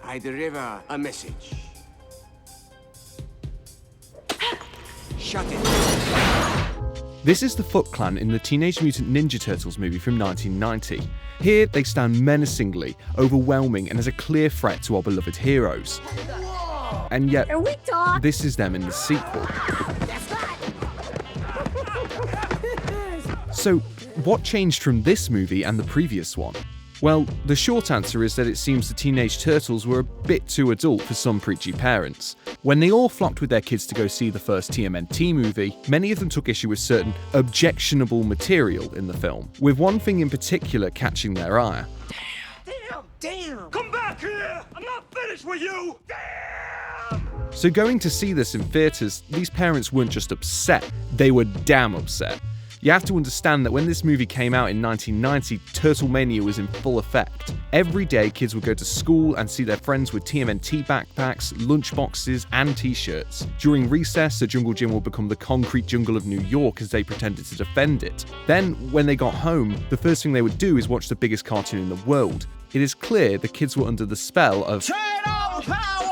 I deliver a message. Shut it. This is the Foot Clan in the Teenage Mutant Ninja Turtles movie from 1990. Here, they stand menacingly, overwhelming, and as a clear threat to our beloved heroes. And yet, this is them in the sequel. So, what changed from this movie and the previous one? Well, the short answer is that it seems the Teenage Turtles were a bit too adult for some preachy parents. When they all flocked with their kids to go see the first TMNT movie, many of them took issue with certain objectionable material in the film, with one thing in particular catching their ire. Damn! Come back here! I'm not finished with you! Damn! So going to see this in theatres, these parents weren't just upset, they were damn upset. You have to understand that when this movie came out in 1990, Turtlemania was in full effect. Every day, kids would go to school and see their friends with TMNT backpacks, lunchboxes, and t-shirts. During recess, the jungle gym would become the concrete jungle of New York as they pretended to defend it. Then, when they got home, the first thing they would do is watch the biggest cartoon in the world. It is clear the kids were under the spell of Turtle power!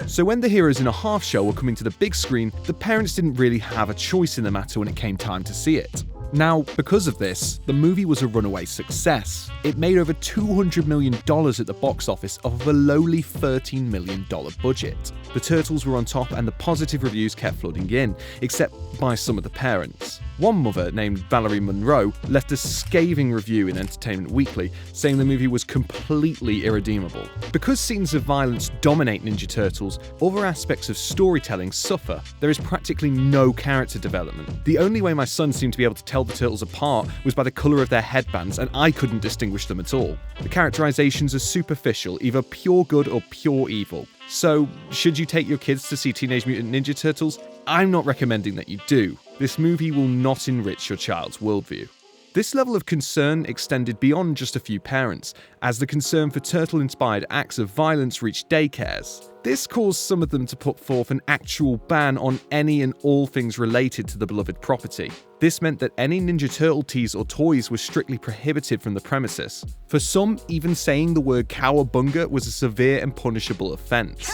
So when the heroes in a half shell were coming to the big screen, the parents didn't really have a choice in the matter when it came time to see it. Now, because of this, the movie was a runaway success. It made over $200 million at the box office off of a lowly $13 million budget. The Turtles were on top and the positive reviews kept flooding in, except by some of the parents. One mother, named Valerie Monroe, left a scathing review in Entertainment Weekly, saying the movie was completely irredeemable. Because scenes of violence dominate Ninja Turtles, other aspects of storytelling suffer. There is practically no character development. The only way my son seemed to be able to tell the Turtles apart was by the colour of their headbands, and I couldn't distinguish them at all. The characterizations are superficial, either pure good or pure evil. So, should you take your kids to see Teenage Mutant Ninja Turtles? I'm not recommending that you do. This movie will not enrich your child's worldview. This level of concern extended beyond just a few parents, as the concern for turtle-inspired acts of violence reached daycares. This caused some of them to put forth an actual ban on any and all things related to the beloved property. This meant that any Ninja Turtle teas or toys were strictly prohibited from the premises. For some, even saying the word cowabunga was a severe and punishable offence.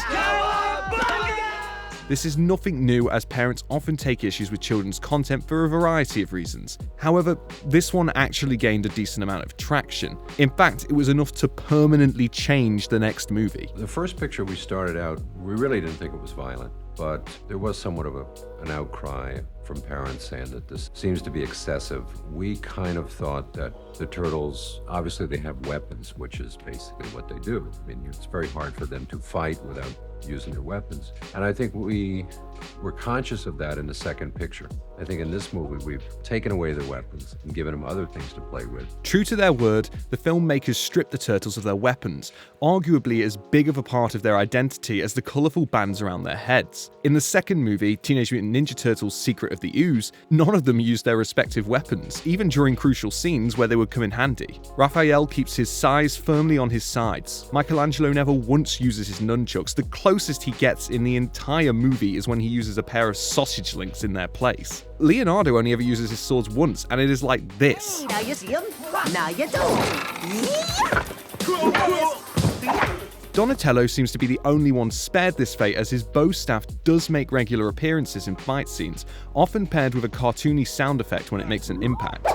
This is nothing new, as parents often take issues with children's content for a variety of reasons. However, this one actually gained a decent amount of traction. In fact, it was enough to permanently change the next movie. The first picture we started out, we really didn't think it was violent, but there was somewhat of an outcry from parents saying that this seems to be excessive. We kind of thought that the Turtles, obviously they have weapons, which is basically what they do. I mean, it's very hard for them to fight without using their weapons. And I think we were conscious of that in the second picture. I think in this movie, we've taken away their weapons and given them other things to play with. True to their word, the filmmakers stripped the Turtles of their weapons, arguably as big of a part of their identity as the colourful bands around their heads. In the second movie, Teenage Mutant Ninja Turtles: Secret of the Ooze, none of them used their respective weapons, even during crucial scenes where they would come in handy. Raphael keeps his sais firmly on his sides. Michelangelo never once uses his nunchucks. The closest he gets in the entire movie is when he uses a pair of sausage links in their place. Leonardo only ever uses his swords once, and it is like this. Now you see him, now you don't. Donatello seems to be the only one spared this fate, as his bow staff does make regular appearances in fight scenes, often paired with a cartoony sound effect when it makes an impact.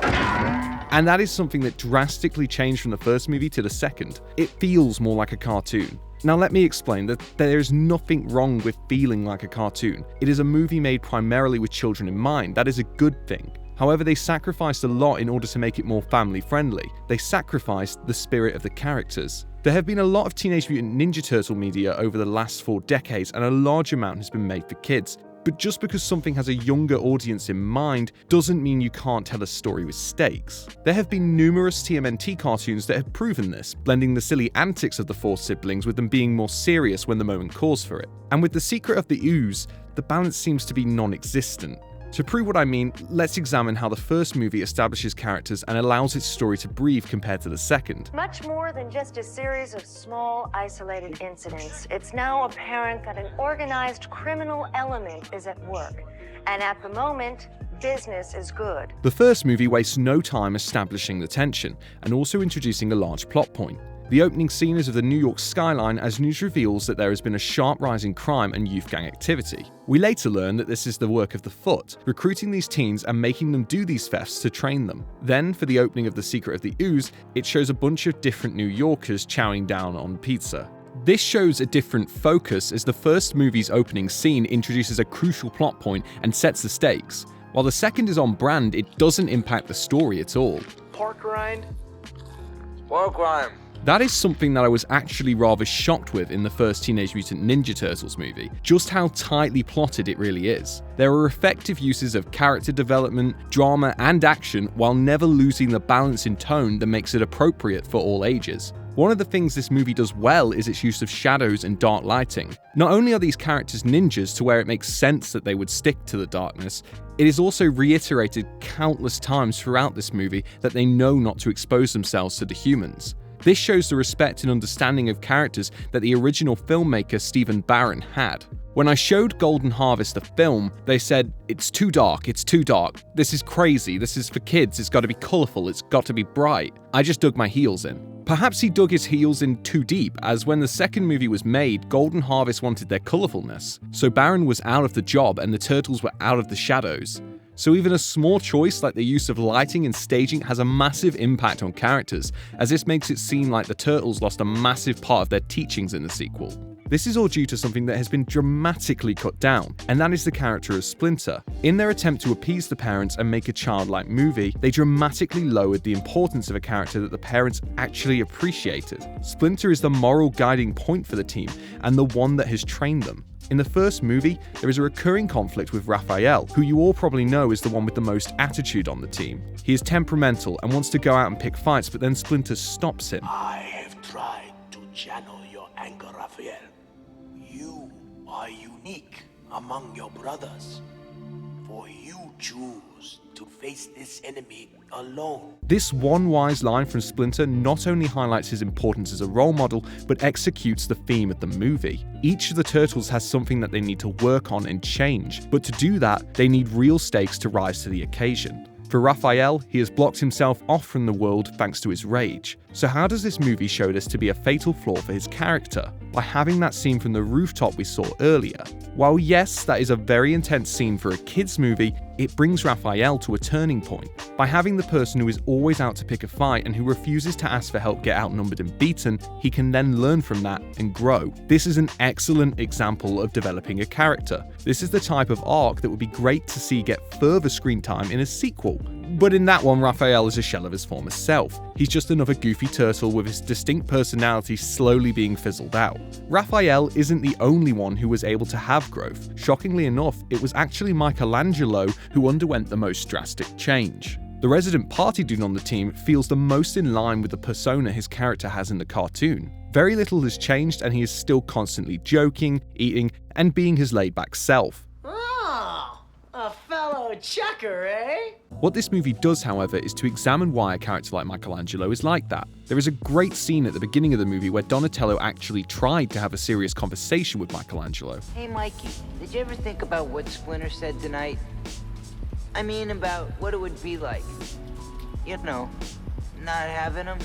And that is something that drastically changed from the first movie to the second. It feels more like a cartoon. Now let me explain that there is nothing wrong with feeling like a cartoon. It is a movie made primarily with children in mind. That is a good thing. However, they sacrificed a lot in order to make it more family friendly. They sacrificed the spirit of the characters. There have been a lot of Teenage Mutant Ninja Turtle media over the last 4 decades, and a large amount has been made for kids. But just because something has a younger audience in mind doesn't mean you can't tell a story with stakes. There have been numerous TMNT cartoons that have proven this, blending the silly antics of the 4 siblings with them being more serious when the moment calls for it. And with The Secret of the Ooze, the balance seems to be non-existent. To prove what I mean, let's examine how the first movie establishes characters and allows its story to breathe compared to the second. Much more than just a series of small, isolated incidents, it's now apparent that an organized criminal element is at work. And at the moment, business is good. The first movie wastes no time establishing the tension and also introducing a large plot point. The opening scene is of the New York skyline as news reveals that there has been a sharp rise in crime and youth gang activity. We later learn that this is the work of the Foot, recruiting these teens and making them do these thefts to train them. Then, for the opening of The Secret of the Ooze, it shows a bunch of different New Yorkers chowing down on pizza. This shows a different focus as the first movie's opening scene introduces a crucial plot point and sets the stakes. While the second is on brand, it doesn't impact the story at all. Pork rind? Pork rind. That is something that I was actually rather shocked with in the first Teenage Mutant Ninja Turtles movie, just how tightly plotted it really is. There are effective uses of character development, drama, and action while never losing the balance in tone that makes it appropriate for all ages. One of the things this movie does well is its use of shadows and dark lighting. Not only are these characters ninjas to where it makes sense that they would stick to the darkness, it is also reiterated countless times throughout this movie that they know not to expose themselves to the humans. This shows the respect and understanding of characters that the original filmmaker Stephen Barron had. When I showed Golden Harvest the film, they said, "It's too dark, this is crazy, this is for kids, it's got to be colourful, it's got to be bright." I just dug my heels in. Perhaps he dug his heels in too deep, as when the second movie was made, Golden Harvest wanted their colourfulness, so Barron was out of the job and the Turtles were out of the shadows. So even a small choice like the use of lighting and staging has a massive impact on characters, as this makes it seem like the Turtles lost a massive part of their teachings in the sequel. This is all due to something that has been dramatically cut down, and that is the character of Splinter. In their attempt to appease the parents and make a childlike movie, they dramatically lowered the importance of a character that the parents actually appreciated. Splinter is the moral guiding point for the team, and the one that has trained them. In the first movie, there is a recurring conflict with Raphael, who you all probably know is the one with the most attitude on the team. He is temperamental and wants to go out and pick fights, but then Splinter stops him. I have tried to channel your anger, Raphael. You are unique among your brothers, for you choose to face this enemy alone. This one wise line from Splinter not only highlights his importance as a role model, but executes the theme of the movie. Each of the Turtles has something that they need to work on and change, but to do that, they need real stakes to rise to the occasion. For Raphael, he has blocked himself off from the world thanks to his rage. So how does this movie show this to be a fatal flaw for his character? By having that scene from the rooftop we saw earlier. While yes, that is a very intense scene for a kids movie, it brings Raphael to a turning point. By having the person who is always out to pick a fight and who refuses to ask for help get outnumbered and beaten, he can then learn from that and grow. This is an excellent example of developing a character. This is the type of arc that would be great to see get further screen time in a sequel. But in that one, Raphael is a shell of his former self. He's just another goofy turtle with his distinct personality slowly being fizzled out. Raphael isn't the only one who was able to have growth. Shockingly enough, it was actually Michelangelo who underwent the most drastic change. The resident party dude on the team feels the most in line with the persona his character has in the cartoon. Very little has changed and he is still constantly joking, eating, and being his laid-back self. Oh, a fellow chucker, eh? What this movie does, however, is to examine why a character like Michelangelo is like that. There is a great scene at the beginning of the movie where Donatello actually tried to have a serious conversation with Michelangelo. Hey Mikey, did you ever think about what Splinter said tonight? I mean about what it would be like, you know, not having him.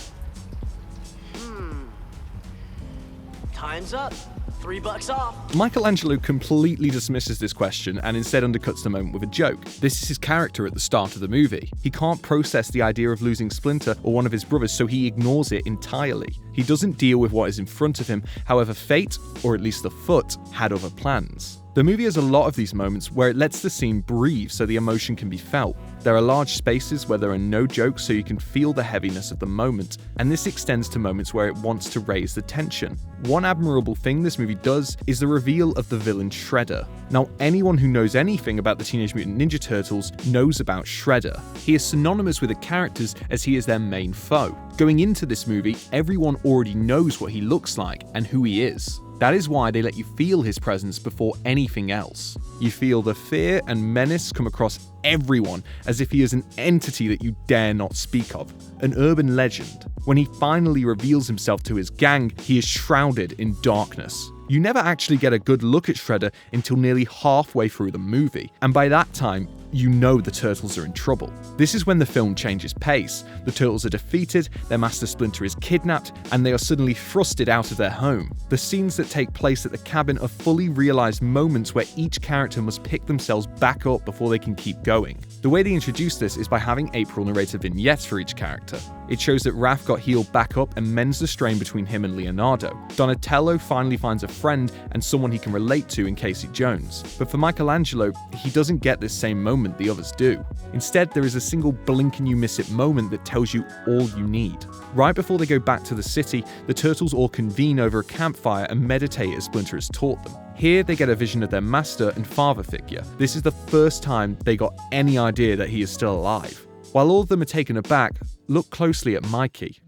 Time's up. $3 off. Michelangelo completely dismisses this question and instead undercuts the moment with a joke. This is his character at the start of the movie. He can't process the idea of losing Splinter or one of his brothers, so he ignores it entirely. He doesn't deal with what is in front of him. However, fate, or at least the Foot, had other plans. The movie has a lot of these moments where it lets the scene breathe so the emotion can be felt. There are large spaces where there are no jokes so you can feel the heaviness of the moment, and this extends to moments where it wants to raise the tension. One admirable thing this movie does is the reveal of the villain Shredder. Now, anyone who knows anything about the Teenage Mutant Ninja Turtles knows about Shredder. He is synonymous with the characters as he is their main foe. Going into this movie, everyone already knows what he looks like and who he is. That is why they let you feel his presence before anything else. You feel the fear and menace come across everyone as if he is an entity that you dare not speak of, an urban legend. When he finally reveals himself to his gang, he is shrouded in darkness. You never actually get a good look at Shredder until nearly halfway through the movie, and by that time, you know the Turtles are in trouble. This is when the film changes pace. The Turtles are defeated, their master Splinter is kidnapped, and they are suddenly thrusted out of their home. The scenes that take place at the cabin are fully realized moments where each character must pick themselves back up before they can keep going. The way they introduce this is by having April narrate a vignette for each character. It shows that Raph got healed back up and mends the strain between him and Leonardo. Donatello finally finds a friend and someone he can relate to in Casey Jones. But for Michelangelo, he doesn't get this same moment the others do. Instead, there is a single blink and you miss it moment that tells you all you need. Right before they go back to the city, the Turtles all convene over a campfire and meditate as Splinter has taught them. Here, they get a vision of their master and father figure. This is the first time they got any idea that he is still alive. While all of them are taken aback, look closely at Mikey.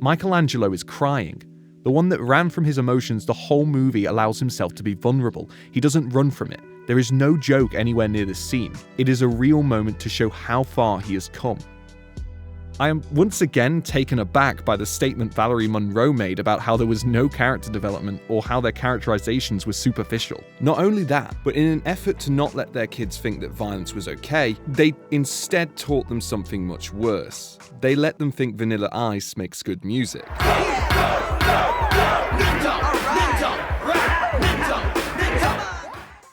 Michelangelo is crying. The one that ran from his emotions the whole movie allows himself to be vulnerable. He doesn't run from it. There is no joke anywhere near this scene. It is a real moment to show how far he has come. I am once again taken aback by the statement Valerie Monroe made about how there was no character development or how their characterizations were superficial. Not only that, but in an effort to not let their kids think that violence was okay, they instead taught them something much worse. They let them think Vanilla Ice makes good music.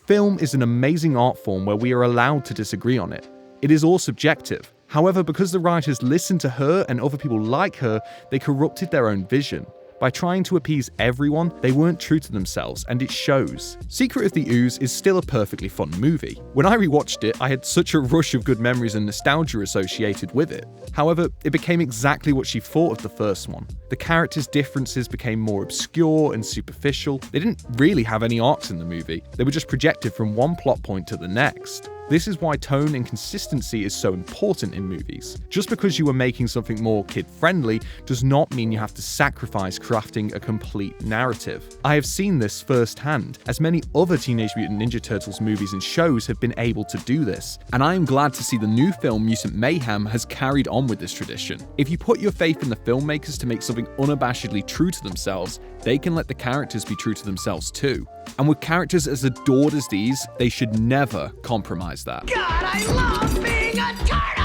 Film is an amazing art form where we are allowed to disagree on it. It is all subjective. However, because the writers listened to her and other people like her, they corrupted their own vision. By trying to appease everyone, they weren't true to themselves, and it shows. Secret of the Ooze is still a perfectly fun movie. When I rewatched it, I had such a rush of good memories and nostalgia associated with it. However, it became exactly what she thought of the first one. The characters' differences became more obscure and superficial. They didn't really have any arcs in the movie. They were just projected from one plot point to the next. This is why tone and consistency is so important in movies. Just because you are making something more kid-friendly does not mean you have to sacrifice crafting a complete narrative. I have seen this firsthand, as many other Teenage Mutant Ninja Turtles movies and shows have been able to do this, and I am glad to see the new film Mutant Mayhem has carried on with this tradition. If you put your faith in the filmmakers to make something unabashedly true to themselves, they can let the characters be true to themselves too. And with characters as adored as these, they should never compromise that. God, I love being a turtle!